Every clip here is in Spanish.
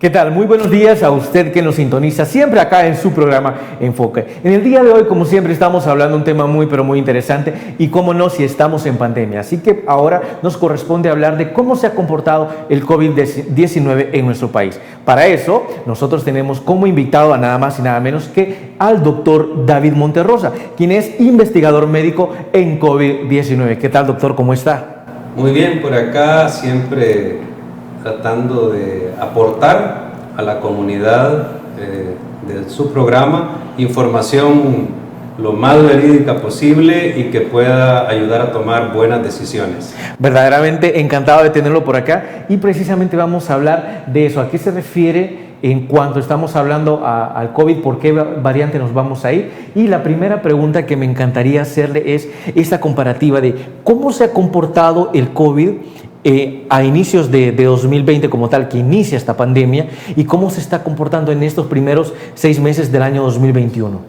¿Qué tal? Muy buenos días a usted que nos sintoniza siempre acá en su programa Enfoque. En el día de hoy, como siempre, estamos hablando de un tema muy, pero muy interesante y cómo no si estamos en pandemia. Así que ahora nos corresponde hablar de cómo se ha comportado el COVID-19 en nuestro país. Para eso, nosotros tenemos como invitado a nada más y nada menos que al doctor David Monterrosa, quien es investigador médico en COVID-19. ¿Qué tal, doctor? ¿Cómo está? Muy bien, por acá siempre tratando de aportar a la comunidad de su programa información lo más verídica posible y que pueda ayudar a tomar buenas decisiones. Verdaderamente encantado de tenerlo por acá y precisamente vamos a hablar de eso. ¿A qué se refiere en cuanto estamos hablando al COVID? ¿Por qué variante nos vamos a ir? Y la primera pregunta que me encantaría hacerle es esta comparativa de cómo se ha comportado el COVID a inicios de 2020 como tal, que inicia esta pandemia, y cómo se está comportando en estos primeros 6 meses del año 2021.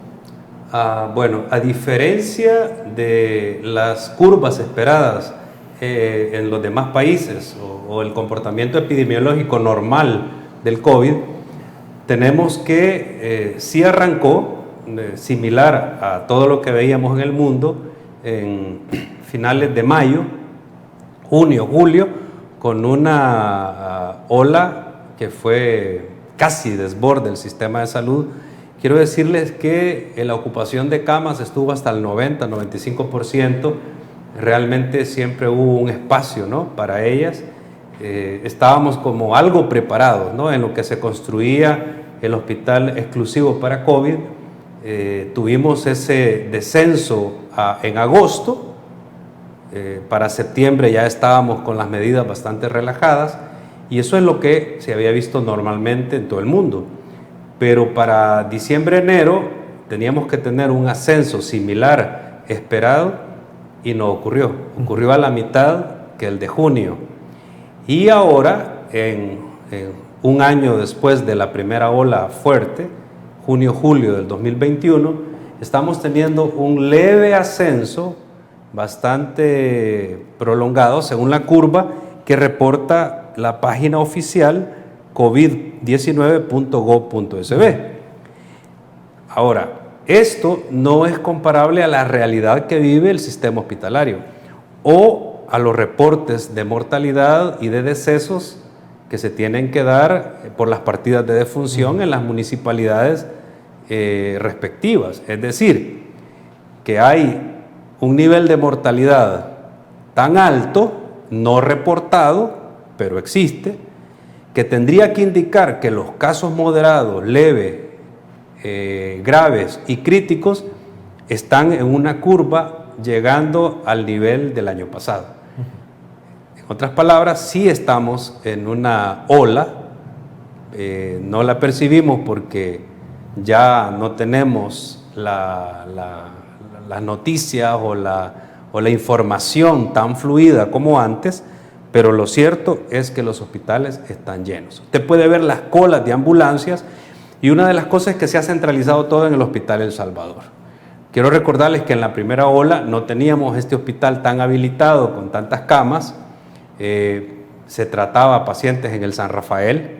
Bueno, a diferencia de las curvas esperadas en los demás países o el comportamiento epidemiológico normal del COVID, tenemos que sí arrancó similar a todo lo que veíamos en el mundo en finales de mayo, junio, julio, con una ola que fue casi desborde el sistema de salud. Quiero decirles que la ocupación de camas estuvo hasta el 90-95%. Realmente siempre hubo un espacio, ¿no?, para ellas. Estábamos como algo preparados, ¿no?, en lo que se construía el hospital exclusivo para COVID. Tuvimos ese descenso en agosto. Para septiembre ya estábamos con las medidas bastante relajadas y eso es lo que se había visto normalmente en todo el mundo. Pero para diciembre-enero teníamos que tener un ascenso similar esperado y no ocurrió. Ocurrió a la mitad que el de junio. Y ahora, en un año después de la primera ola fuerte, junio-julio del 2021, estamos teniendo un leve ascenso bastante prolongado según la curva que reporta la página oficial covid19.gov.sb. Ahora, esto no es comparable a la realidad que vive el sistema hospitalario o a los reportes de mortalidad y de decesos que se tienen que dar por las partidas de defunción en las municipalidades respectivas. Es decir, que hay un nivel de mortalidad tan alto, no reportado, pero existe, que tendría que indicar que los casos moderados, leves, graves y críticos están en una curva llegando al nivel del año pasado. En otras palabras, sí estamos en una ola, no la percibimos porque ya no tenemos las noticias o la información tan fluida como antes, pero lo cierto es que los hospitales están llenos. Usted puede ver las colas de ambulancias y una de las cosas es que se ha centralizado todo en el Hospital El Salvador. Quiero recordarles que en la primera ola no teníamos este hospital tan habilitado con tantas camas. Se trataba a pacientes en el San Rafael,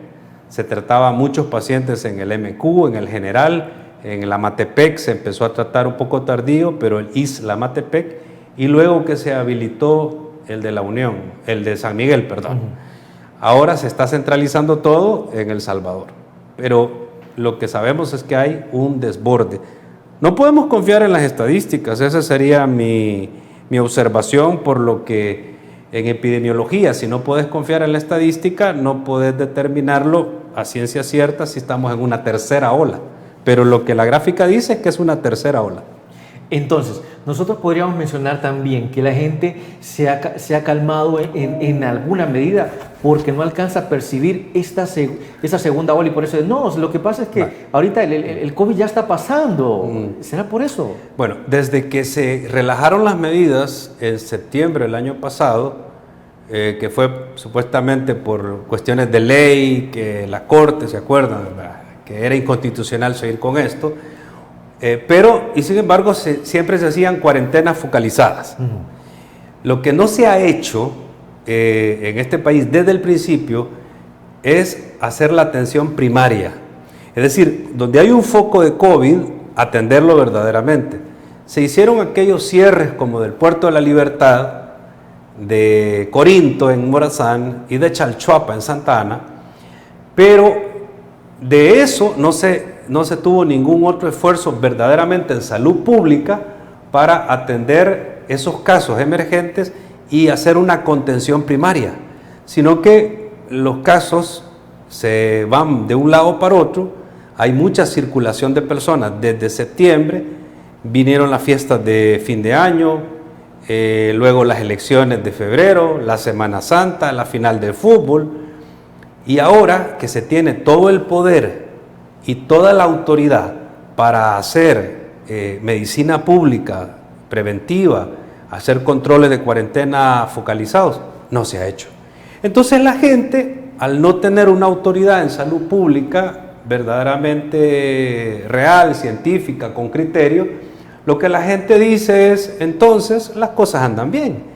se trataba a muchos pacientes en el MQ, en el General. En el Amatepec se empezó a tratar un poco tardío, pero el ISLA Amatepec, y luego que se habilitó el de la Unión, el de San Miguel, perdón. Ahora se está centralizando todo en El Salvador, pero lo que sabemos es que hay un desborde. No podemos confiar en las estadísticas, esa sería mi observación, por lo que en epidemiología, si no puedes confiar en la estadística, no puedes determinarlo a ciencia cierta si estamos en una tercera ola. Pero lo que la gráfica dice es que es una tercera ola. Entonces, nosotros podríamos mencionar también que la gente se ha calmado en alguna medida porque no alcanza a percibir esta segunda ola y por eso, no, lo que pasa es que ahorita el COVID ya está pasando. ¿Será por eso? Bueno, desde que se relajaron las medidas en septiembre del año pasado, que fue supuestamente por cuestiones de ley, que la Corte, ¿se acuerdan?, que era inconstitucional seguir con esto, pero, y sin embargo, siempre se hacían cuarentenas focalizadas. Lo que no se ha hecho en este país desde el principio es hacer la atención primaria. Es decir, donde hay un foco de COVID, atenderlo verdaderamente. Se hicieron aquellos cierres como del Puerto de la Libertad, de Corinto en Morazán y de Chalchuapa en Santa Ana, pero de eso no se tuvo ningún otro esfuerzo verdaderamente en salud pública para atender esos casos emergentes y hacer una contención primaria, sino que los casos se van de un lado para otro, hay mucha circulación de personas. Desde septiembre vinieron las fiestas de fin de año, luego las elecciones de febrero, la Semana Santa, la final del fútbol, y ahora que se tiene todo el poder y toda la autoridad para hacer medicina pública preventiva, hacer controles de cuarentena focalizados, no se ha hecho. Entonces la gente, al no tener una autoridad en salud pública verdaderamente real, científica, con criterio, lo que la gente dice es, entonces las cosas andan bien.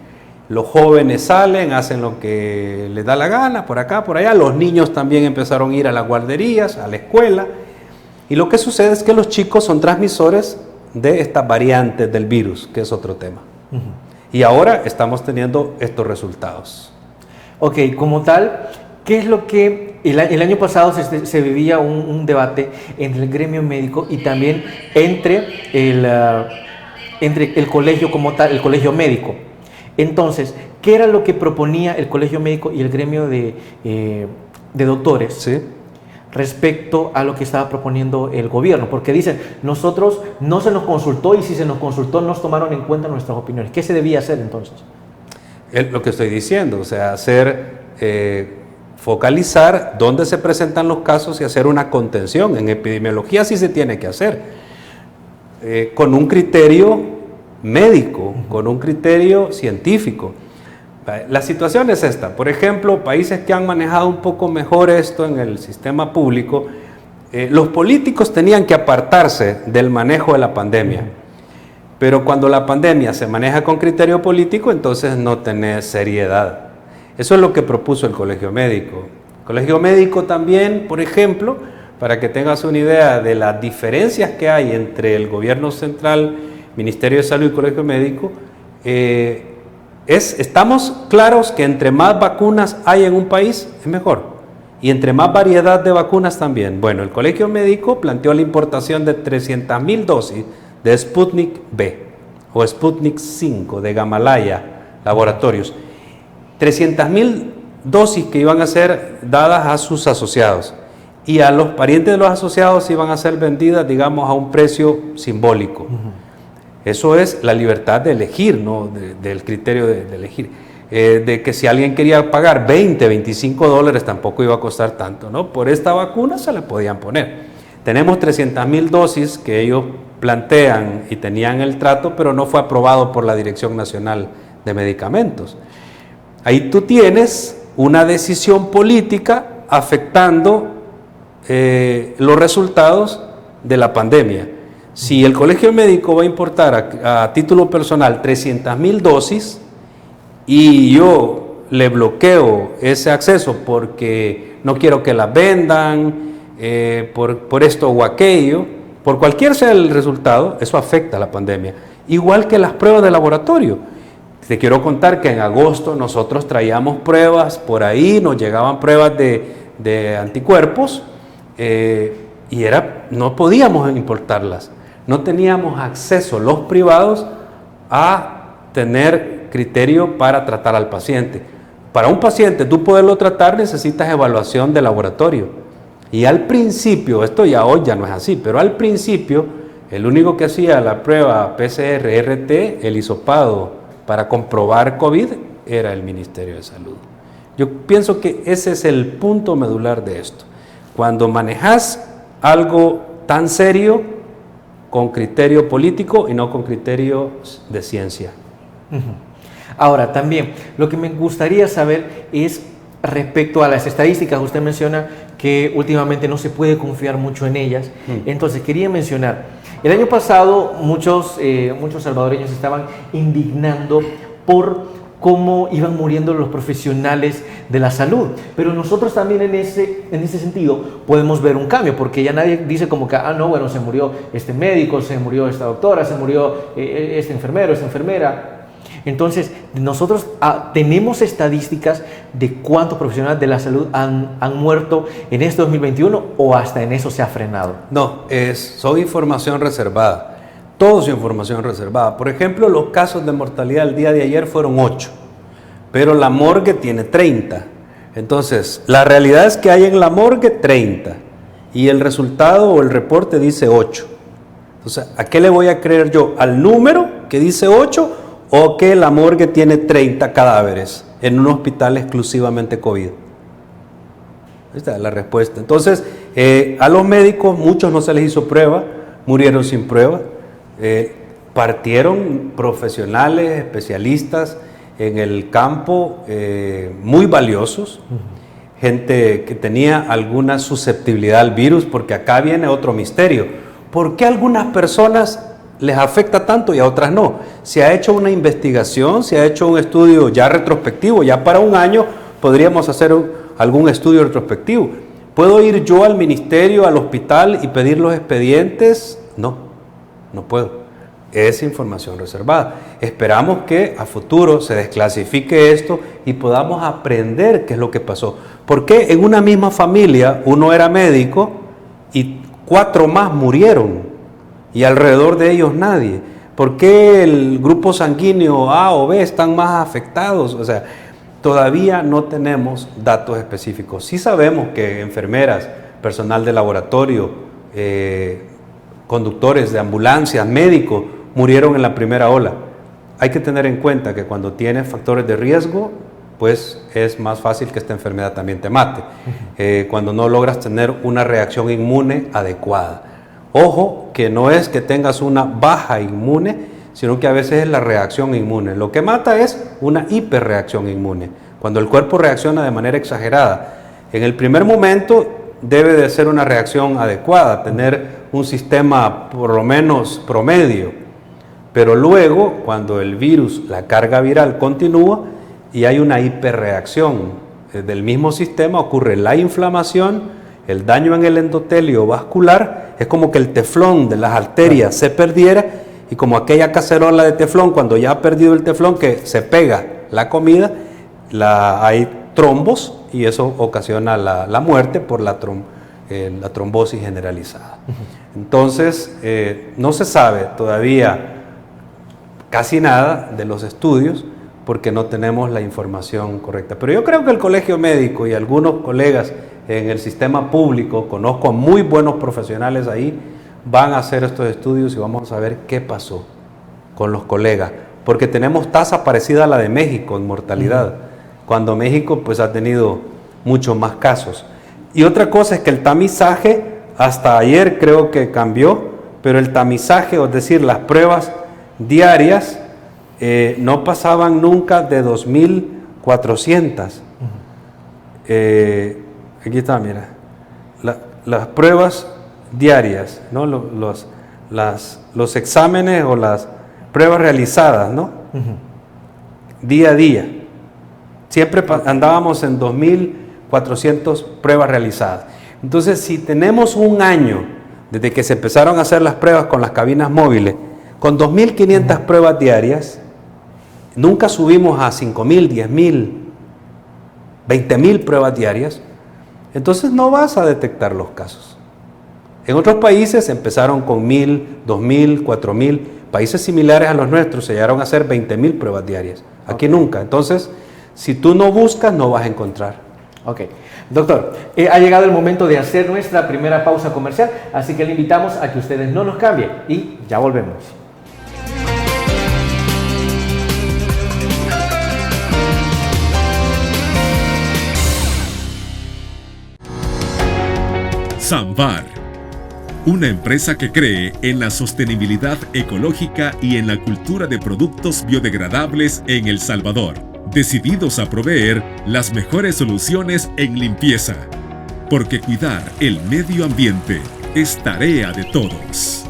Los jóvenes salen, hacen lo que les da la gana, por acá, por allá. Los niños también empezaron a ir a las guarderías, a la escuela. Y lo que sucede es que los chicos son transmisores de estas variantes del virus, que es otro tema. Y ahora estamos teniendo estos resultados. Ok, como tal, ¿qué es lo que el año pasado se vivía un debate entre el gremio médico y también entre el colegio como tal, el colegio médico? Entonces, ¿qué era lo que proponía el colegio médico y el gremio de doctores? ¿Sí? Respecto a lo que estaba proponiendo el gobierno, porque dicen, nosotros no se nos consultó y si se nos consultó no tomaron en cuenta nuestras opiniones. ¿Qué se debía hacer entonces? Es lo que estoy diciendo, o sea, focalizar dónde se presentan los casos y hacer una contención. En epidemiología sí se tiene que hacer, con un criterio médico, con un criterio científico. La situación es esta, por ejemplo, países que han manejado un poco mejor esto en el sistema público, los políticos tenían que apartarse del manejo de la pandemia, pero cuando la pandemia se maneja con criterio político, entonces no tenés seriedad. Eso es lo que propuso el Colegio Médico. El Colegio Médico también, por ejemplo, para que tengas una idea de las diferencias que hay entre el gobierno central, Ministerio de Salud y Colegio Médico, estamos claros que entre más vacunas hay en un país, es mejor. Y entre más variedad de vacunas también. Bueno, el Colegio Médico planteó la importación de 300,000 dosis de Sputnik V o Sputnik 5 de Gamalaya Laboratorios. 300,000 dosis que iban a ser dadas a sus asociados. Y a los parientes de los asociados iban a ser vendidas, digamos, a un precio simbólico. Eso es la libertad de elegir, ¿no? Del criterio de elegir. De que si alguien quería pagar $20, $25, tampoco iba a costar tanto, ¿no? Por esta vacuna se le podían poner. Tenemos 300,000 dosis que ellos plantean y tenían el trato, pero no fue aprobado por la Dirección Nacional de Medicamentos. Ahí tú tienes una decisión política afectando los resultados de la pandemia. Si el Colegio Médico va a importar a título personal 300,000 dosis y yo le bloqueo ese acceso porque no quiero que las vendan, por esto o aquello, por cualquier sea el resultado, eso afecta a la pandemia. Igual que las pruebas de laboratorio. Te quiero contar que en agosto nosotros traíamos pruebas por ahí, nos llegaban pruebas de anticuerpos y no podíamos importarlas. No teníamos acceso los privados a tener criterio para tratar al paciente. Para un paciente tú poderlo tratar necesitas evaluación de laboratorio. Y al principio, esto ya hoy ya no es así, pero al principio el único que hacía la prueba PCR-RT, el hisopado para comprobar COVID, era el Ministerio de Salud. Yo pienso que ese es el punto medular de esto. Cuando manejas algo tan serio, con criterio político y no con criterio de ciencia. Ahora, también, lo que me gustaría saber es respecto a las estadísticas. Usted menciona que últimamente no se puede confiar mucho en ellas. Entonces, quería mencionar, el año pasado muchos salvadoreños estaban indignando por cómo iban muriendo los profesionales de la salud. Pero nosotros también en ese sentido podemos ver un cambio, porque ya nadie dice como que, no, bueno, se murió este médico, se murió esta doctora, se murió este enfermero, esta enfermera. Entonces, nosotros tenemos estadísticas de cuántos profesionales de la salud han muerto en este 2021 o hasta en eso se ha frenado. No, son información reservada. Todo es información reservada. Por ejemplo, los casos de mortalidad el día de ayer fueron 8, pero la morgue tiene 30. Entonces, la realidad es que hay en la morgue 30 y el resultado o el reporte dice 8. Entonces, ¿a qué le voy a creer yo? ¿Al número que dice 8 o que la morgue tiene 30 cadáveres en un hospital exclusivamente COVID? Esta es la respuesta. Entonces, a los médicos, muchos no se les hizo prueba, murieron sin prueba. Partieron profesionales, especialistas en el campo muy valiosos, gente que tenía alguna susceptibilidad al virus, porque acá viene otro misterio. ¿Por qué a algunas personas les afecta tanto y a otras no? Se ha hecho una investigación, se ha hecho un estudio ya retrospectivo, ya para un año podríamos hacer algún estudio retrospectivo. ¿Puedo ir yo al ministerio, al hospital y pedir los expedientes? No puedo. Es información reservada. Esperamos que a futuro se desclasifique esto y podamos aprender qué es lo que pasó. ¿Por qué en una misma familia uno era médico y 4 más murieron y alrededor de ellos nadie? ¿Por qué el grupo sanguíneo A o B están más afectados? O sea, todavía no tenemos datos específicos. Sí sabemos que enfermeras, personal de laboratorio, conductores de ambulancias, médicos, murieron en la primera ola. Hay que tener en cuenta que cuando tienes factores de riesgo, pues es más fácil que esta enfermedad también te mate. Cuando no logras tener una reacción inmune adecuada. Ojo, que no es que tengas una baja inmune, sino que a veces es la reacción inmune. Lo que mata es una hiperreacción inmune. Cuando el cuerpo reacciona de manera exagerada. En el primer momento debe de ser una reacción adecuada, tener un sistema por lo menos promedio, pero luego cuando el virus, la carga viral continúa y hay una hiperreacción del mismo sistema, ocurre la inflamación, el daño en el endotelio vascular, es como que el teflón de las arterias se perdiera y como aquella cacerola de teflón, cuando ya ha perdido el teflón que se pega la comida, hay trombos y eso ocasiona la muerte por la trombosis generalizada. Entonces, no se sabe todavía casi nada de los estudios porque no tenemos la información correcta. Pero yo creo que el colegio médico y algunos colegas en el sistema público, conozco a muy buenos profesionales ahí, van a hacer estos estudios y vamos a ver qué pasó con los colegas, porque tenemos tasa parecida a la de México en mortalidad, cuando México pues ha tenido muchos más casos. Y otra cosa es que el tamizaje, hasta ayer creo que cambió, pero el tamizaje, es decir, las pruebas diarias, no pasaban nunca de 2.400. Aquí está, mira, las pruebas diarias, ¿no? Los exámenes o las pruebas realizadas, ¿no? Día a día. Siempre andábamos en 2.400 pruebas realizadas. Entonces, si tenemos un año desde que se empezaron a hacer las pruebas con las cabinas móviles, con 2.500 pruebas diarias, nunca subimos a 5.000, 10.000, 20.000 pruebas diarias, entonces no vas a detectar los casos. En otros países empezaron con 1.000, 2.000, 4.000, países similares a los nuestros se llegaron a hacer 20.000 pruebas diarias. Aquí nunca. Entonces, si tú no buscas, no vas a encontrar. Ok. Doctor, ha llegado el momento de hacer nuestra primera pausa comercial, así que le invitamos a que ustedes no nos cambien y ya volvemos. Samvar, una empresa que cree en la sostenibilidad ecológica y en la cultura de productos biodegradables en El Salvador, decididos a proveer las mejores soluciones en limpieza, porque cuidar el medio ambiente es tarea de todos.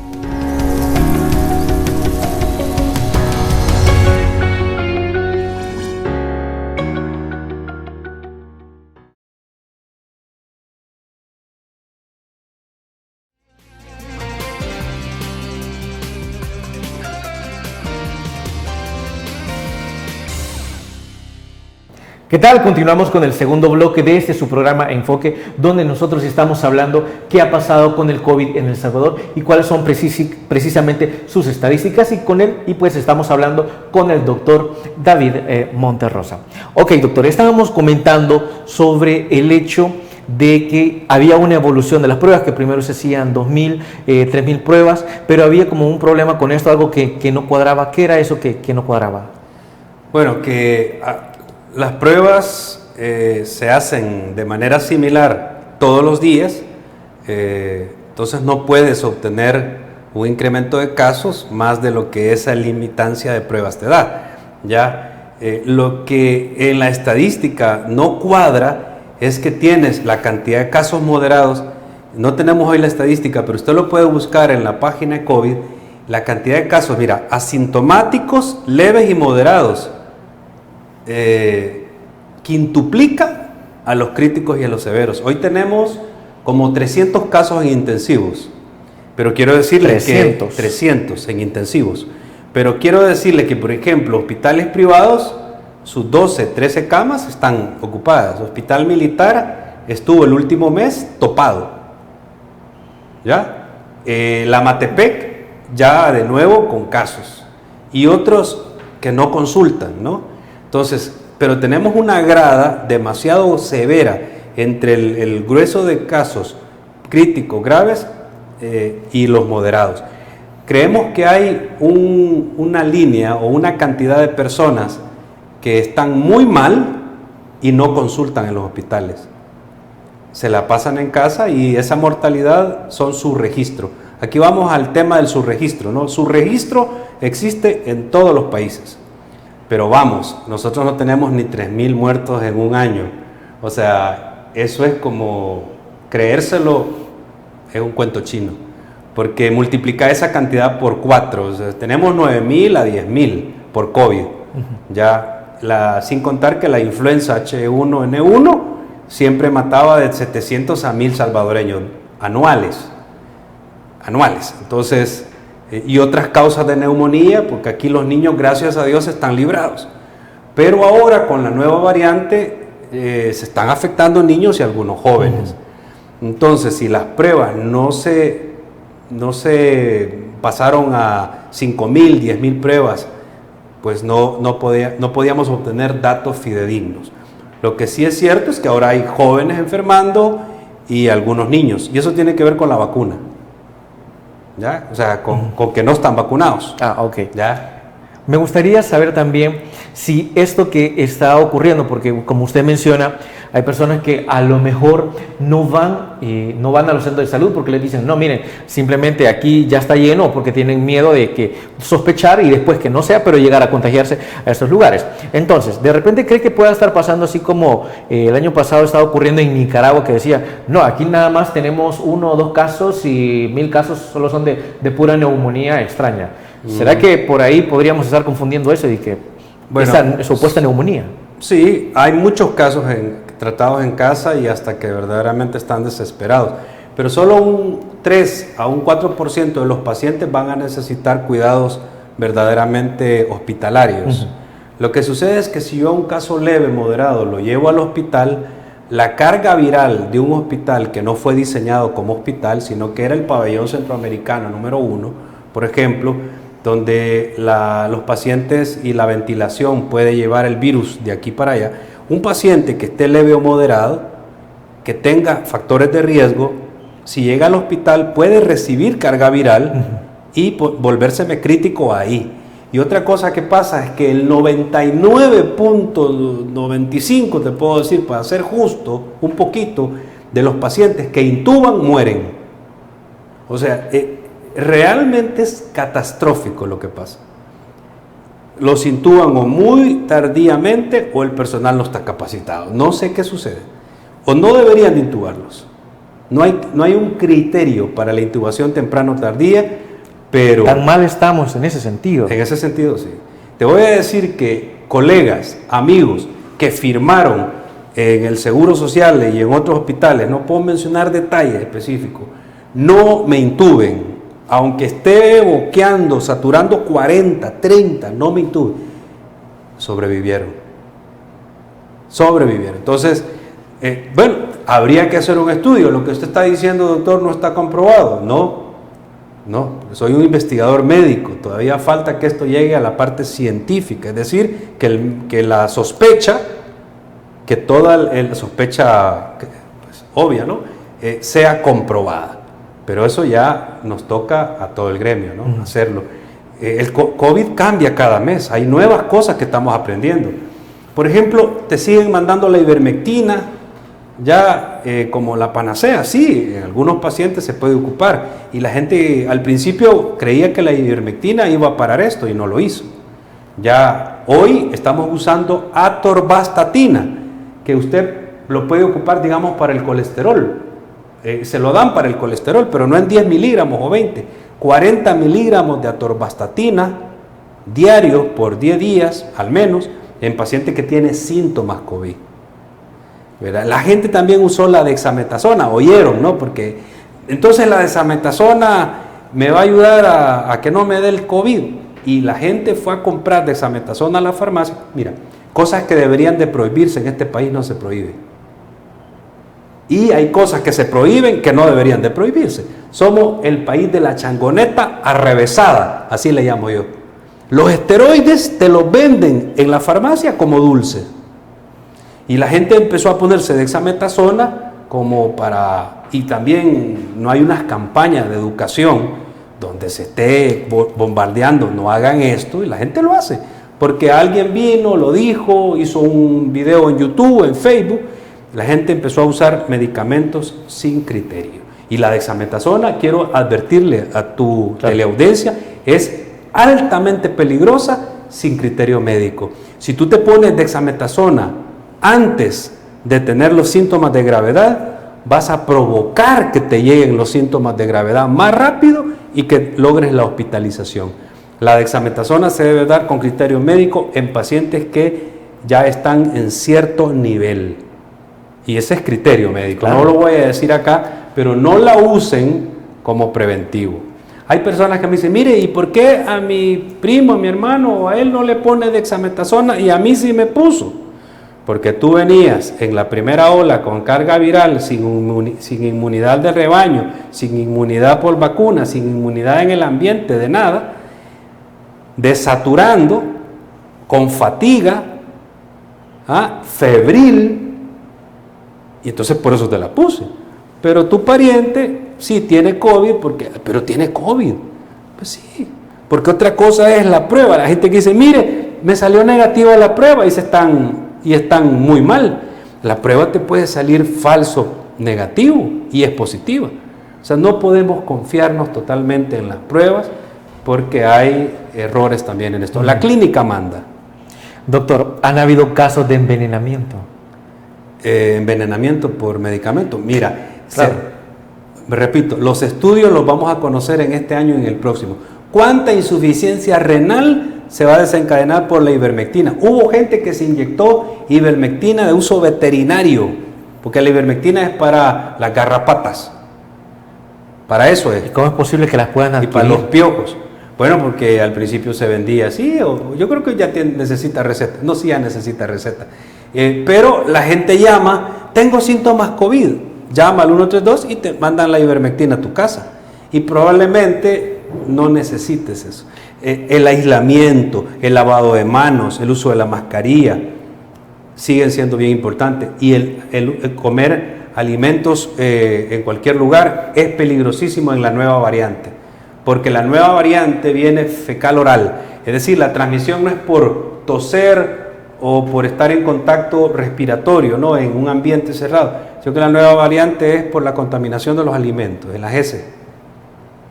¿Qué tal? Continuamos con el segundo bloque de su programa Enfoque, donde nosotros estamos hablando qué ha pasado con el COVID en El Salvador y cuáles son precisamente sus estadísticas, y con él, y pues estamos hablando con el doctor David Monterrosa. Ok, doctor, estábamos comentando sobre el hecho de que había una evolución de las pruebas, que primero se hacían 2.000, 3.000 pruebas, pero había como un problema con esto, algo que no cuadraba. ¿Qué era eso que no cuadraba? Bueno, que las pruebas se hacen de manera similar todos los días, entonces no puedes obtener un incremento de casos más de lo que esa limitancia de pruebas te da. Ya, lo que en la estadística no cuadra es que tienes la cantidad de casos moderados. No tenemos hoy la estadística, pero usted lo puede buscar en la página de COVID, la cantidad de casos, mira, asintomáticos, leves y moderados, quintuplica a los críticos y a los severos. Hoy tenemos como 300 casos en intensivos, pero quiero decirles 300. que 300 en intensivos, pero quiero decirle que, por ejemplo, hospitales privados, sus 12, 13 camas están ocupadas. Hospital Militar estuvo el último mes topado. ¿Ya? La Matepec ya de nuevo con casos. Y otros que no consultan, ¿no? Entonces, pero tenemos una grada demasiado severa entre el grueso de casos críticos, graves y los moderados. Creemos que hay una línea o una cantidad de personas que están muy mal y no consultan en los hospitales. Se la pasan en casa y esa mortalidad son subregistro. Aquí vamos al tema del subregistro, ¿no? Subregistro existe en todos los países, pero vamos, nosotros no tenemos ni 3.000 muertos en un año. O sea, eso es como creérselo, es un cuento chino, porque multiplica esa cantidad por 4. O sea, tenemos 9.000 a 10.000 por COVID. Ya, sin contar que la influenza H1N1 siempre mataba de 700 a 1.000 salvadoreños anuales. Entonces, y otras causas de neumonía, porque aquí los niños, gracias a Dios, están librados. Pero ahora con la nueva variante se están afectando niños y algunos jóvenes. Entonces, si las pruebas no se pasaron a 5.000, 10.000 pruebas, pues no podíamos obtener datos fidedignos. Lo que sí es cierto es que ahora hay jóvenes enfermando y algunos niños, y eso tiene que ver con la vacuna, ¿ya? O sea, con que no están vacunados. Ok. ¿Ya? Me gustaría saber también si esto que está ocurriendo, porque como usted menciona, hay personas que a lo mejor no van a los centros de salud porque les dicen, no, miren, simplemente aquí ya está lleno, porque tienen miedo de que sospechar y después que no sea, pero llegar a contagiarse a estos lugares. Entonces, de repente cree que pueda estar pasando así como el año pasado estaba ocurriendo en Nicaragua, que decía, no, aquí nada más tenemos 1 o 2 casos y 1.000 casos solo son de pura neumonía extraña. ¿Será que por ahí podríamos estar confundiendo eso y que esa supuesta neumonía? Sí, hay muchos casos tratados en casa y hasta que verdaderamente están desesperados, pero solo un 3 a un 4% de los pacientes van a necesitar cuidados verdaderamente hospitalarios. Lo que sucede es que si yo a un caso leve, moderado, lo llevo al hospital, la carga viral de un hospital que no fue diseñado como hospital, sino que era el pabellón centroamericano número 1, por ejemplo, donde los pacientes y la ventilación puede llevar el virus de aquí para allá. Un paciente que esté leve o moderado, que tenga factores de riesgo, si llega al hospital puede recibir carga viral y volvérseme crítico ahí. Y otra cosa que pasa es que el 99.95, te puedo decir, para ser justo, un poquito, de los pacientes que intuban mueren. O sea, realmente es catastrófico lo que pasa. Los intuban o muy tardíamente o el personal no está capacitado. No sé qué sucede. O no deberían de intubarlos. No hay un criterio para la intubación temprano o tardía, pero... Tan mal estamos en ese sentido. En ese sentido, sí. Te voy a decir que colegas, amigos que firmaron en el Seguro Social y en otros hospitales, no puedo mencionar detalles específicos, no me intuben. Aunque esté boqueando, saturando 40, 30, no me intuben, sobrevivieron. sobrevivieron. Entonces, bueno, habría que hacer un estudio. Lo que usted está diciendo, doctor, no está comprobado. No, soy un investigador médico. Todavía falta que esto llegue a la parte científica. Es decir, que la sospecha, que toda la sospecha pues, obvia, ¿no? Sea comprobada. Pero eso ya nos toca a todo el gremio, ¿no? Hacerlo. El COVID cambia cada mes. Hay nuevas cosas que estamos aprendiendo. Por ejemplo, te siguen mandando la ivermectina ya como la panacea. Sí, en algunos pacientes se puede ocupar. Y la gente al principio creía que la ivermectina iba a parar esto y no lo hizo. Ya hoy estamos usando atorvastatina, que usted lo puede ocupar, digamos, para el colesterol. Se lo dan para el colesterol, pero no en 10 miligramos o 20. 40 miligramos de atorvastatina diarios por 10 días, al menos, en paciente que tiene síntomas COVID. ¿Verdad? La gente también usó la dexametasona, oyeron, ¿no? Porque entonces la dexametasona me va a ayudar a que no me dé el COVID. Y la gente fue a comprar dexametasona a la farmacia. Mira, cosas que deberían de prohibirse en este país no se prohíben. Y hay cosas que se prohíben que no deberían de prohibirse. Somos el país de la changoneta arrevesada, así le llamo yo. Los esteroides te los venden en la farmacia como dulces. Y la gente empezó a ponerse dexametasona como para... Y también no hay unas campañas de educación donde se esté bombardeando, no hagan esto, y la gente lo hace. Porque alguien vino, lo dijo, hizo un video en YouTube, en Facebook. La gente empezó a usar medicamentos sin criterio. Y la dexametasona, quiero advertirle a tu teleaudiencia, es altamente peligrosa sin criterio médico. Si tú te pones dexametasona antes de tener los síntomas de gravedad, vas a provocar que te lleguen los síntomas de gravedad más rápido y que logres la hospitalización. La dexametasona se debe dar con criterio médico en pacientes que ya están en cierto nivel. Y ese es criterio médico, claro. No lo voy a decir acá, pero no la usen como preventivo. Hay personas que me dicen, mire, ¿y por qué a mi primo, a mi hermano o a él no le pone dexametasona y a mí sí me puso? Porque tú venías en la primera ola con carga viral, sin inmunidad de rebaño, sin inmunidad por vacuna, sin inmunidad en el ambiente, de nada, desaturando, con fatiga, febril, y entonces por eso te la puse. Pero tu pariente sí tiene COVID, pero tiene COVID. Pues sí, porque otra cosa es la prueba. La gente que dice, mire, me salió negativa la prueba y están muy mal. La prueba te puede salir falso negativo y es positiva. O sea, no podemos confiarnos totalmente en las pruebas porque hay errores también en esto. La clínica manda. Doctor, ¿han habido casos de envenenamiento? Envenenamiento por medicamento. Mira, claro. Repito, los estudios los vamos a conocer en este año y en el próximo. ¿Cuánta insuficiencia renal se va a desencadenar por la ivermectina? Hubo gente que se inyectó ivermectina de uso veterinario, porque la ivermectina es para las garrapatas. Para eso es. ¿Y cómo es posible que las puedan adquirir? Y para los piojos. Bueno, porque al principio se vendía así, o yo creo que ya necesita receta. No, sí ya necesita receta. Pero la gente llama, tengo síntomas COVID, llama al 132 y te mandan la ivermectina a tu casa. Y probablemente no necesites eso. El aislamiento, el lavado de manos, el uso de la mascarilla, siguen siendo bien importantes. Y el comer alimentos en cualquier lugar es peligrosísimo en la nueva variante. Porque la nueva variante viene fecal oral. Es decir, la transmisión no es por toser o por estar en contacto respiratorio, ¿no? En un ambiente cerrado, sino que la nueva variante es por la contaminación de los alimentos, de las heces.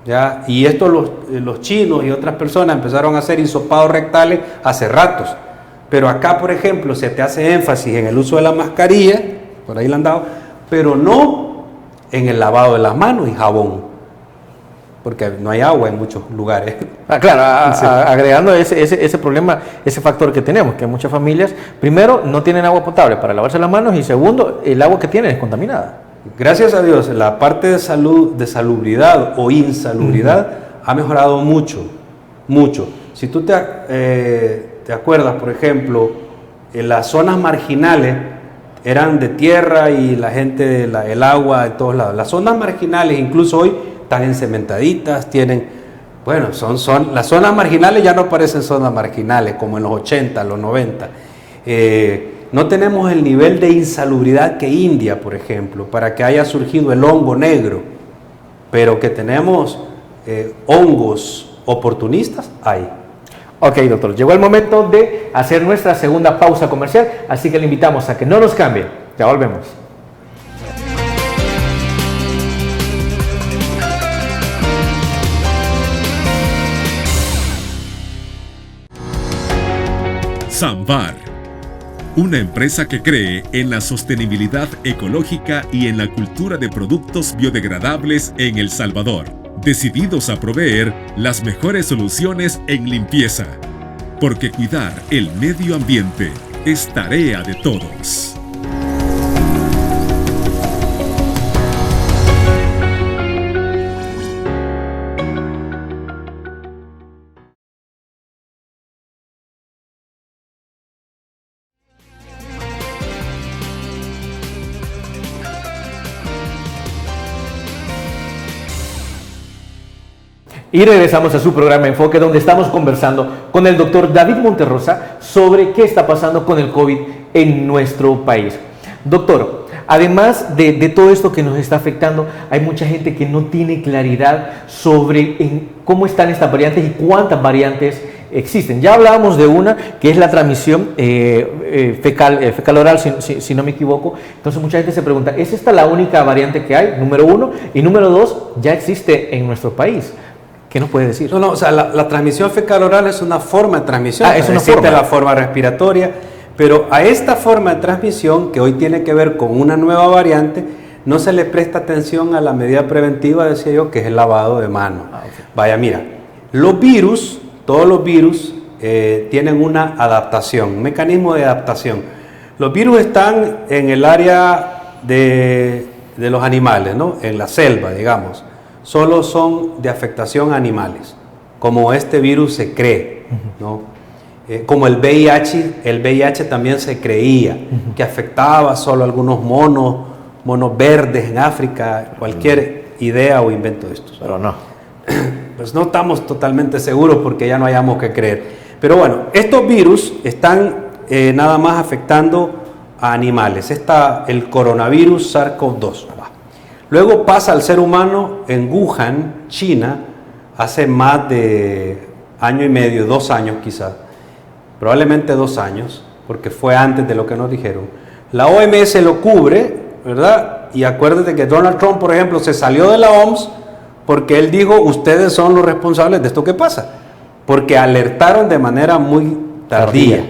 ¿Ya? Y esto los chinos y otras personas empezaron a hacer hisopados rectales hace ratos. Pero acá, por ejemplo, se te hace énfasis en el uso de la mascarilla, por ahí la han dado, pero no en el lavado de las manos y jabón. Porque no hay agua en muchos lugares. Claro, agregando ese problema, ese factor que tenemos, que muchas familias, primero, no tienen agua potable para lavarse las manos y segundo, el agua que tienen es contaminada. Gracias a Dios, la parte de salud, de salubridad o insalubridad ha mejorado mucho, mucho. Si tú te acuerdas, por ejemplo, en las zonas marginales eran de tierra y la gente, el agua de todos lados. Las zonas marginales incluso hoy están encementaditas, bueno, las zonas marginales ya no parecen zonas marginales como en los 80, los 90. No tenemos el nivel de insalubridad que India, por ejemplo, para que haya surgido el hongo negro, pero que tenemos hongos oportunistas, hay. Ok, doctor, llegó el momento de hacer nuestra segunda pausa comercial, así que le invitamos a que no nos cambie. Ya volvemos. Samvar, una empresa que cree en la sostenibilidad ecológica y en la cultura de productos biodegradables en El Salvador, decididos a proveer las mejores soluciones en limpieza, porque cuidar el medio ambiente es tarea de todos. Y regresamos a su programa Enfoque, donde estamos conversando con el doctor David Monterrosa sobre qué está pasando con el COVID en nuestro país. Doctor, además de todo esto que nos está afectando, hay mucha gente que no tiene claridad sobre cómo están estas variantes y cuántas variantes existen. Ya hablábamos de una, que es la transmisión fecal oral, si no me equivoco. Entonces mucha gente se pregunta, ¿es esta la única variante que hay? Número uno. Y número dos, ya existe en nuestro país. ¿Qué nos puede decir? No, o sea, la transmisión fecal oral es una forma de transmisión. Es una existe forma. La forma respiratoria, pero a esta forma de transmisión, que hoy tiene que ver con una nueva variante, no se le presta atención a la medida preventiva, decía yo, que es el lavado de manos. Okay. Vaya, mira, los virus, todos los virus tienen una adaptación, un mecanismo de adaptación. Los virus están en el área de los animales, ¿no? En la selva, digamos. Solo son de afectación a animales, como este virus se cree, ¿no? Como el VIH también se creía que afectaba solo a algunos monos verdes en África, cualquier idea o invento de estos. Pero no. Pues no estamos totalmente seguros porque ya no hayamos que creer. Pero bueno, estos virus están nada más afectando a animales. El coronavirus SARS-CoV-2. Luego pasa al ser humano en Wuhan, China, hace más de año y medio, 2 años quizás, probablemente 2 años, porque fue antes de lo que nos dijeron. La OMS lo cubre, ¿verdad? Y acuérdate que Donald Trump, por ejemplo, se salió de la OMS porque él dijo, ustedes son los responsables de esto que pasa, porque alertaron de manera muy tardía.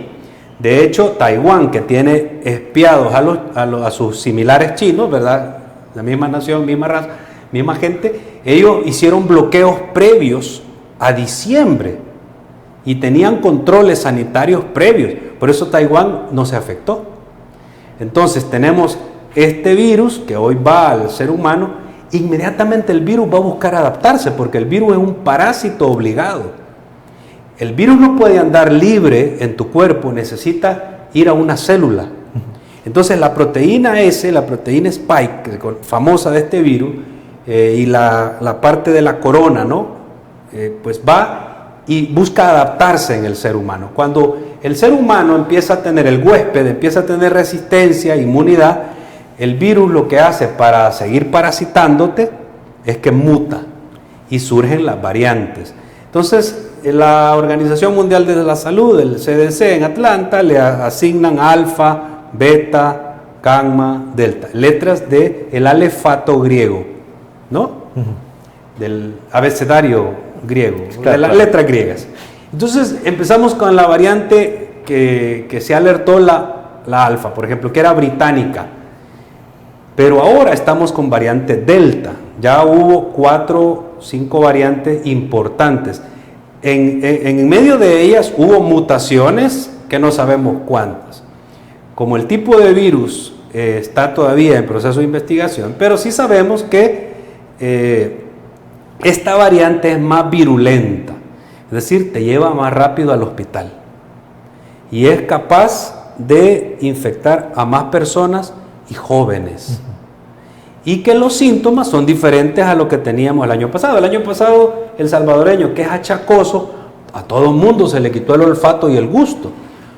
De hecho, Taiwán, que tiene espiados a sus similares chinos, ¿verdad? La misma nación, misma raza, misma gente, ellos hicieron bloqueos previos a diciembre y tenían controles sanitarios previos, por eso Taiwán no se afectó. Entonces tenemos este virus que hoy va al ser humano, inmediatamente el virus va a buscar adaptarse, porque el virus es un parásito obligado. El virus no puede andar libre en tu cuerpo, necesita ir a una célula. Entonces la proteína S, la proteína Spike, famosa de este virus, y la parte de la corona, ¿no? Pues va y busca adaptarse en el ser humano. Cuando el ser humano empieza a tener, el huésped empieza a tener resistencia, inmunidad, el virus lo que hace para seguir parasitándote es que muta y surgen las variantes. Entonces la Organización Mundial de la Salud, el CDC en Atlanta, le asignan alfa, beta, gamma, delta, letras del alefato griego, ¿no? Del abecedario griego, de las letras griegas. Entonces empezamos con la variante que se alertó, la alfa, por ejemplo, que era británica, pero ahora estamos con variante delta. Ya hubo 4, 5 variantes importantes. En medio de ellas hubo mutaciones que no sabemos cuántas. Como el tipo de virus está todavía en proceso de investigación, pero sí sabemos que esta variante es más virulenta, es decir, te lleva más rápido al hospital y es capaz de infectar a más personas y jóvenes. Y que los síntomas son diferentes a lo que teníamos el año pasado. El año pasado el salvadoreño, que es achacoso, a todo el mundo se le quitó el olfato y el gusto,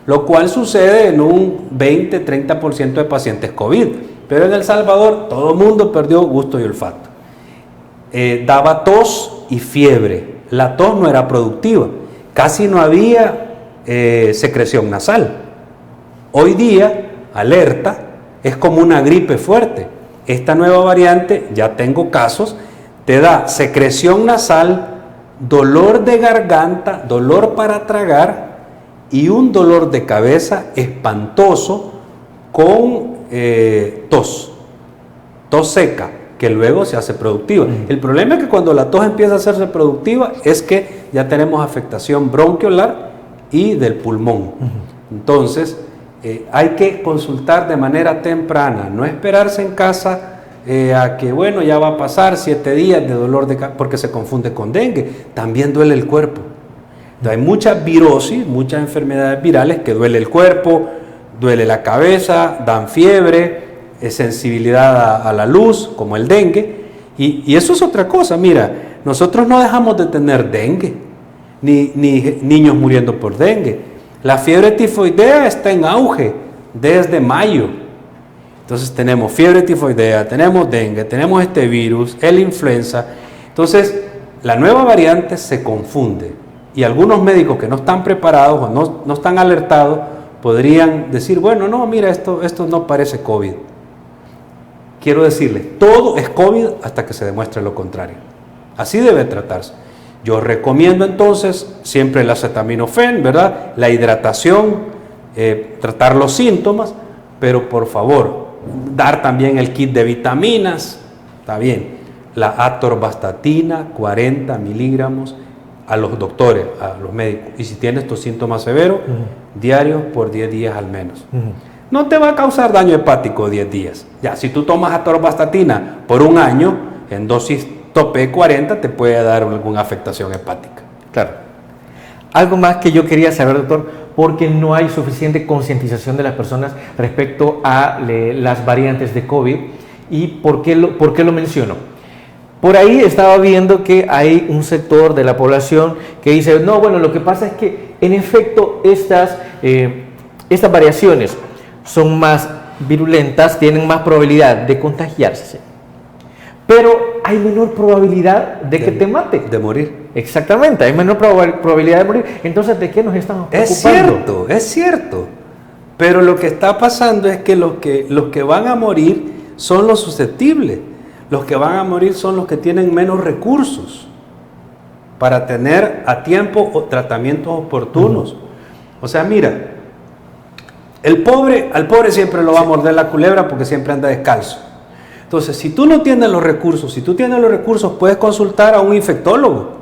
lo cual sucede en un 20-30% de pacientes COVID. Pero en El Salvador todo el mundo perdió gusto y olfato. Daba tos y fiebre. La tos no era productiva. Casi no había secreción nasal. Hoy día, alerta, es como una gripe fuerte. Esta nueva variante, ya tengo casos, te da secreción nasal, dolor de garganta, dolor para tragar y un dolor de cabeza espantoso con tos seca, que luego se hace productiva. El problema es que cuando la tos empieza a hacerse productiva es que ya tenemos afectación bronquiolar y del pulmón. Entonces, hay que consultar de manera temprana, no esperarse en casa a que, bueno, ya va a pasar 7 días de dolor de cabeza, porque se confunde con dengue. También duele el cuerpo. Entonces, hay muchas virosis, muchas enfermedades virales que duele el cuerpo, duele la cabeza, dan fiebre, sensibilidad a la luz, como el dengue. Y eso es otra cosa. Mira, nosotros no dejamos de tener dengue, ni niños muriendo por dengue. La fiebre tifoidea está en auge desde mayo. Entonces tenemos fiebre tifoidea, tenemos dengue, tenemos este virus, el influenza. Entonces la nueva variante se confunde y algunos médicos que no están preparados o no están alertados podrían decir, bueno, no, mira, esto no parece COVID. Quiero decirles, todo es COVID hasta que se demuestre lo contrario. Así debe tratarse. Yo recomiendo entonces siempre el acetaminofén, ¿verdad? La hidratación, tratar los síntomas, pero por favor, dar también el kit de vitaminas, está bien. La atorvastatina, 40 miligramos a los doctores, a los médicos. Y si tienes estos síntomas severos, diarios por 10 días al menos. No te va a causar daño hepático 10 días. Ya, si tú tomas atorvastatina por un año, en dosis tope 40, te puede dar alguna afectación hepática. Claro. Algo más que yo quería saber, doctor, porque no hay suficiente concientización de las personas respecto a las variantes de COVID. ¿Y por qué lo menciono? Por ahí estaba viendo que hay un sector de la población que dice, no, bueno, lo que pasa es que en efecto estas variaciones son más virulentas, tienen más probabilidad de contagiarse, pero hay menor probabilidad de que te mate. De morir. Exactamente, hay menor probabilidad de morir. Entonces, ¿de qué nos estamos preocupando? Es cierto. Pero lo que está pasando es que los que van a morir son los susceptibles. Los que van a morir son los que tienen menos recursos para tener a tiempo tratamientos oportunos. O sea, mira, al pobre siempre lo va a morder la culebra porque siempre anda descalzo. Entonces, si tú no tienes los recursos, puedes consultar a un infectólogo.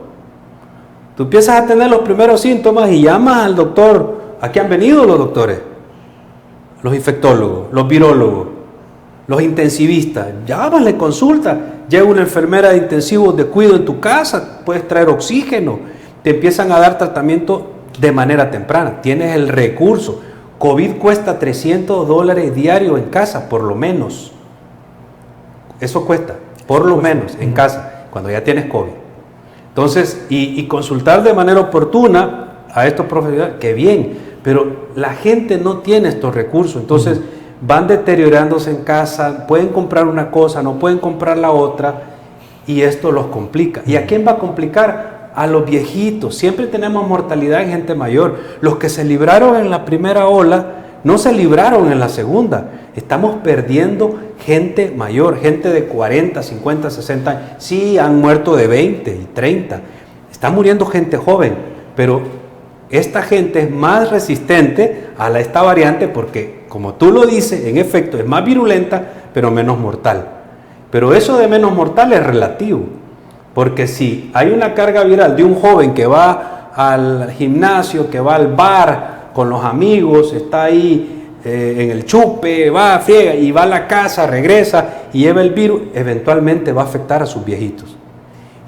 Tú empiezas a tener los primeros síntomas y llamas al doctor. Aquí han venido los doctores, los infectólogos, los virólogos, los intensivistas. Llámale, consulta. Llega una enfermera de intensivos de cuidado en tu casa, puedes traer oxígeno. Te empiezan a dar tratamiento de manera temprana. Tienes el recurso. COVID cuesta $300 diario en casa, por lo menos. Eso cuesta, por lo menos, en casa, cuando ya tienes COVID. Entonces, y consultar de manera oportuna a estos profesionales, que bien, pero la gente no tiene estos recursos, entonces van deteriorándose en casa, pueden comprar una cosa, no pueden comprar la otra, y esto los complica. ¿Y a quién va a complicar? A los viejitos. Siempre tenemos mortalidad en gente mayor. Los que se libraron en la primera ola, no se libraron en la segunda. Estamos perdiendo gente mayor, gente de 40, 50, 60 años. Sí, han muerto de 20 y 30. Está muriendo gente joven, pero esta gente es más resistente a esta variante porque, como tú lo dices, en efecto es más virulenta, pero menos mortal. Pero eso de menos mortal es relativo, porque si hay una carga viral de un joven que va al gimnasio, que va al bar con los amigos, está ahí en el chupe, va, friega y va a la casa, regresa y lleva el virus, eventualmente va a afectar a sus viejitos.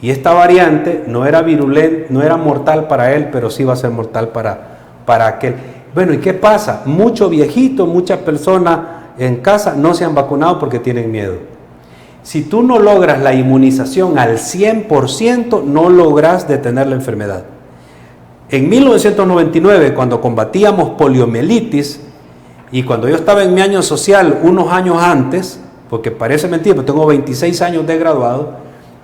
Y esta variante no era virulenta, no era mortal para él, pero sí va a ser mortal para aquel. Bueno, ¿y qué pasa? Muchos viejitos, muchas personas en casa no se han vacunado porque tienen miedo. Si tú no logras la inmunización al 100%, no logras detener la enfermedad. En 1999, cuando combatíamos poliomielitis, y cuando yo estaba en mi año social, unos años antes, porque parece mentira, pero tengo 26 años de graduado,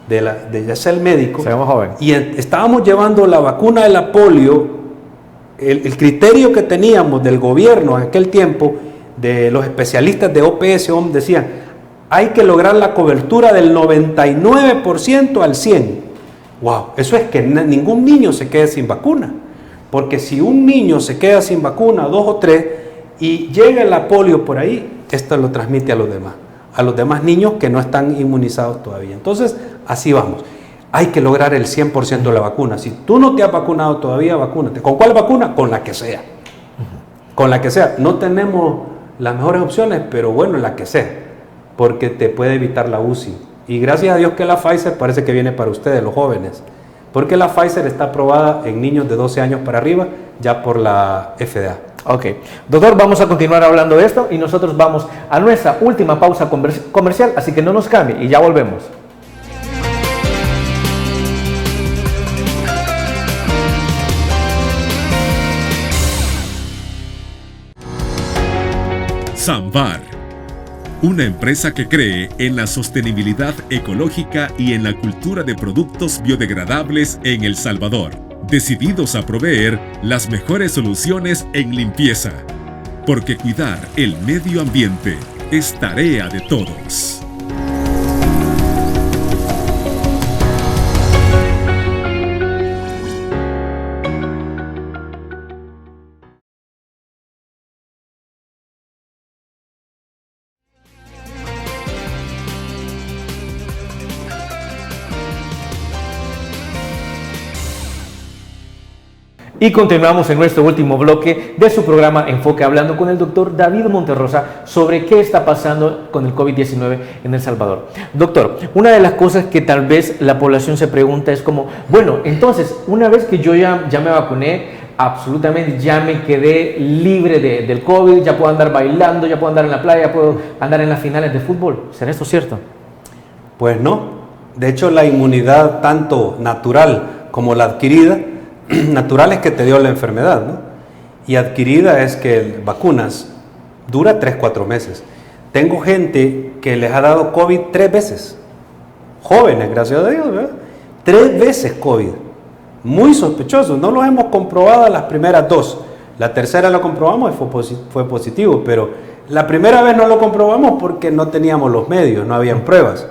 de ser médico, Seamos joven. y estábamos llevando la vacuna de la polio. El criterio que teníamos del gobierno en aquel tiempo, de los especialistas de OPS, decían, hay que lograr la cobertura del 99% al 100%. ¡Wow! Eso es que ningún niño se quede sin vacuna. Porque si un niño se queda sin vacuna, 2 o 3, y llega la polio por ahí, esto lo transmite a los demás niños que no están inmunizados todavía. Entonces, así vamos. Hay que lograr el 100% de la vacuna. Si tú no te has vacunado todavía, vacúnate. ¿Con cuál vacuna? Con la que sea. Con la que sea. No tenemos las mejores opciones, pero bueno, la que sea. Porque te puede evitar la UCI. Y gracias a Dios que la Pfizer parece que viene para ustedes, los jóvenes. Porque la Pfizer está aprobada en niños de 12 años para arriba, ya por la FDA. Ok. Doctor, vamos a continuar hablando de esto y nosotros vamos a nuestra última pausa comercial, así que no nos cambie y ya volvemos. Samvar, una empresa que cree en la sostenibilidad ecológica y en la cultura de productos biodegradables en El Salvador, decididos a proveer las mejores soluciones en limpieza, porque cuidar el medio ambiente es tarea de todos. Y continuamos en nuestro último bloque de su programa Enfoque, hablando con el doctor David Monterrosa sobre qué está pasando con el COVID-19 en El Salvador. Doctor, una de las cosas que tal vez la población se pregunta es como, bueno, entonces, una vez que yo ya me vacuné, absolutamente ya me quedé libre del COVID, ya puedo andar bailando, ya puedo andar en la playa, ya puedo andar en las finales de fútbol. ¿Será esto cierto? Pues no. De hecho, la inmunidad tanto natural como la adquirida, natural es que te dio la enfermedad, ¿no? Y adquirida es que vacunas dura 3-4 meses. Tengo gente que les ha dado COVID 3 veces. Jóvenes, gracias a Dios, ¿verdad? 3 veces COVID. Muy sospechosos. No los hemos comprobado las primeras 2. La tercera lo comprobamos y fue positivo, pero la primera vez no lo comprobamos porque no teníamos los medios, no habían pruebas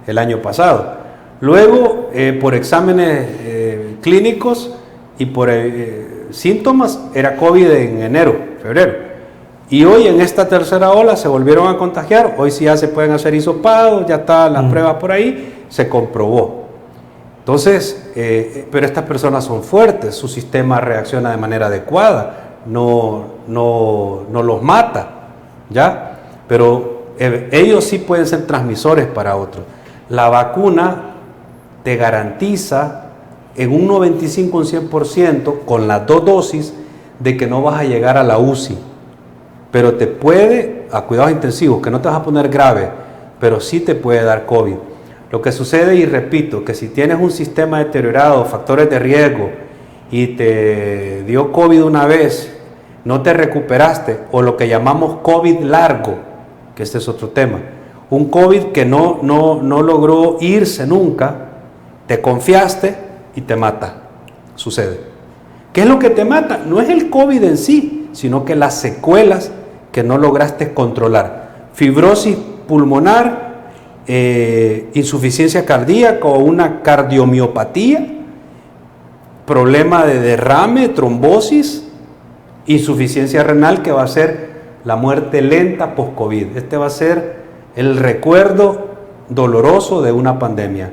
el año pasado. Luego, por exámenes clínicos y por síntomas, era COVID en enero, febrero. Y hoy en esta tercera ola se volvieron a contagiar. Hoy sí ya se pueden hacer hisopados, ya están las pruebas por ahí, se comprobó. Entonces, pero estas personas son fuertes, su sistema reacciona de manera adecuada, no los mata, ¿ya? Pero ellos sí pueden ser transmisores para otros. La vacuna te garantiza en un 95, un 100%, con las 2 dosis, de que no vas a llegar a la UCI. Pero te puede, a cuidados intensivos, que no te vas a poner grave, pero sí te puede dar COVID. Lo que sucede, y repito, que si tienes un sistema deteriorado, factores de riesgo, y te dio COVID una vez, no te recuperaste, o lo que llamamos COVID largo, que este es otro tema, un COVID que no logró irse nunca, te confiaste y te mata. Sucede. ¿Qué es lo que te mata? No es el COVID en sí, sino que las secuelas que no lograste controlar. Fibrosis pulmonar, insuficiencia cardíaca o una cardiomiopatía, problema de derrame, trombosis, insuficiencia renal, que va a ser la muerte lenta post-COVID. Este va a ser el recuerdo doloroso de una pandemia,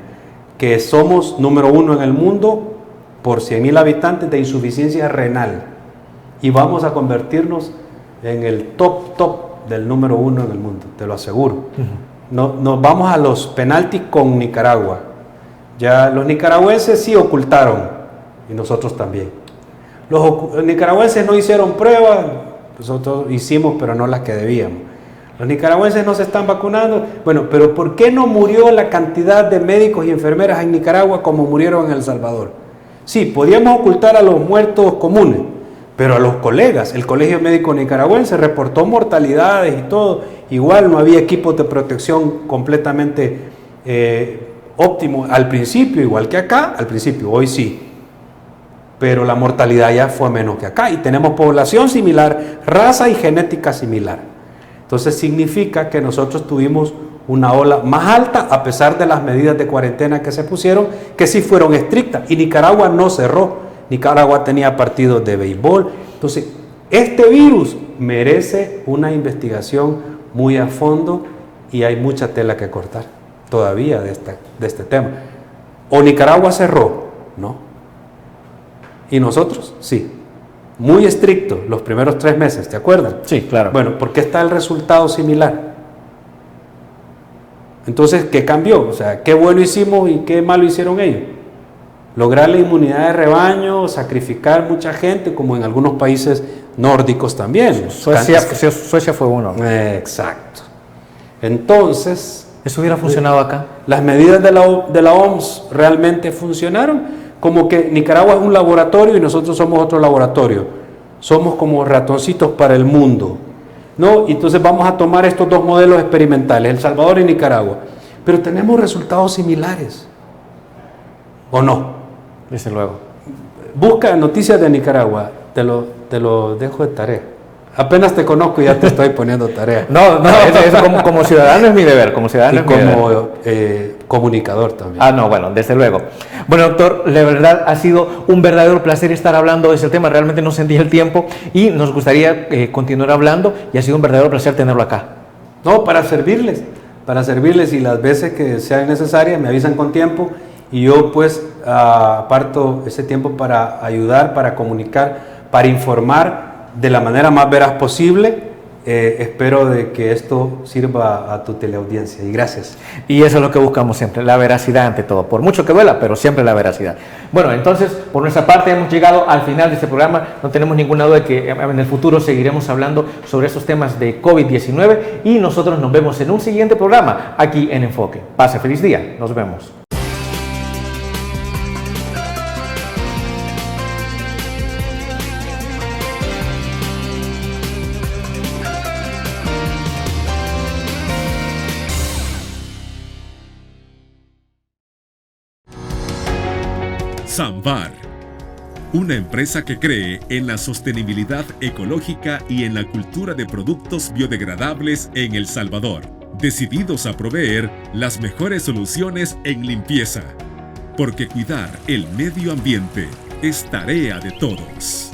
que somos número 1 en el mundo por 100,000 habitantes de insuficiencia renal, y vamos a convertirnos en el top del número 1 en el mundo, te lo aseguro. Nos vamos a los penaltis con Nicaragua. Ya los nicaragüenses sí ocultaron, y nosotros también. Los nicaragüenses no hicieron pruebas, nosotros hicimos, pero no las que debíamos. Los nicaragüenses no se están vacunando. Bueno, pero ¿por qué no murió la cantidad de médicos y enfermeras en Nicaragua como murieron en El Salvador? Sí, podíamos ocultar a los muertos comunes, pero a los colegas, el Colegio Médico Nicaragüense reportó mortalidades y todo. Igual no había equipos de protección completamente óptimos al principio, igual que acá, al principio, hoy sí. Pero la mortalidad ya fue menos que acá y tenemos población similar, raza y genética similar. Entonces significa que nosotros tuvimos una ola más alta a pesar de las medidas de cuarentena que se pusieron, que sí fueron estrictas, y Nicaragua no cerró. Nicaragua tenía partidos de béisbol. Entonces, este virus merece una investigación muy a fondo y hay mucha tela que cortar todavía de este tema. ¿O Nicaragua cerró? No. ¿Y nosotros? Sí. Muy estricto los primeros 3 meses, ¿te acuerdas? Sí, claro. Bueno, ¿por qué está el resultado similar? Entonces, ¿qué cambió? O sea, ¿qué bueno hicimos y qué malo hicieron ellos? Lograr la inmunidad de rebaño, sacrificar mucha gente, como en algunos países nórdicos también. Suecia fue uno. Exacto. Entonces, ¿eso hubiera funcionado acá? Las medidas de la OMS realmente funcionaron, como que Nicaragua es un laboratorio y nosotros somos otro laboratorio. Somos como ratoncitos para el mundo, ¿no? Y entonces vamos a tomar estos 2 modelos experimentales, El Salvador y Nicaragua. Pero tenemos resultados similares, ¿o no? Desde luego. Busca noticias de Nicaragua, te lo dejo de tarea. Apenas te conozco y ya te estoy poniendo tarea. No, eso como ciudadano es mi deber, como ciudadano y es mi como comunicador también. No, bueno, desde luego. Bueno, doctor, la verdad ha sido un verdadero placer estar hablando de este tema, realmente no sentí el tiempo y nos gustaría continuar hablando y ha sido un verdadero placer tenerlo acá. No, para servirles y las veces que sean necesarias me avisan con tiempo y yo pues aparto ese tiempo para ayudar, para comunicar, para informar de la manera más veraz posible. Espero de que esto sirva a tu teleaudiencia y gracias. Y eso es lo que buscamos siempre, la veracidad ante todo, por mucho que duela, pero siempre la veracidad. Bueno, entonces, por nuestra parte hemos llegado al final de este programa, no tenemos ninguna duda de que en el futuro seguiremos hablando sobre estos temas de COVID-19 y nosotros nos vemos en un siguiente programa aquí en Enfoque. Pase feliz día, nos vemos. Samvar, una empresa que cree en la sostenibilidad ecológica y en la cultura de productos biodegradables en El Salvador, decididos a proveer las mejores soluciones en limpieza, porque cuidar el medio ambiente es tarea de todos.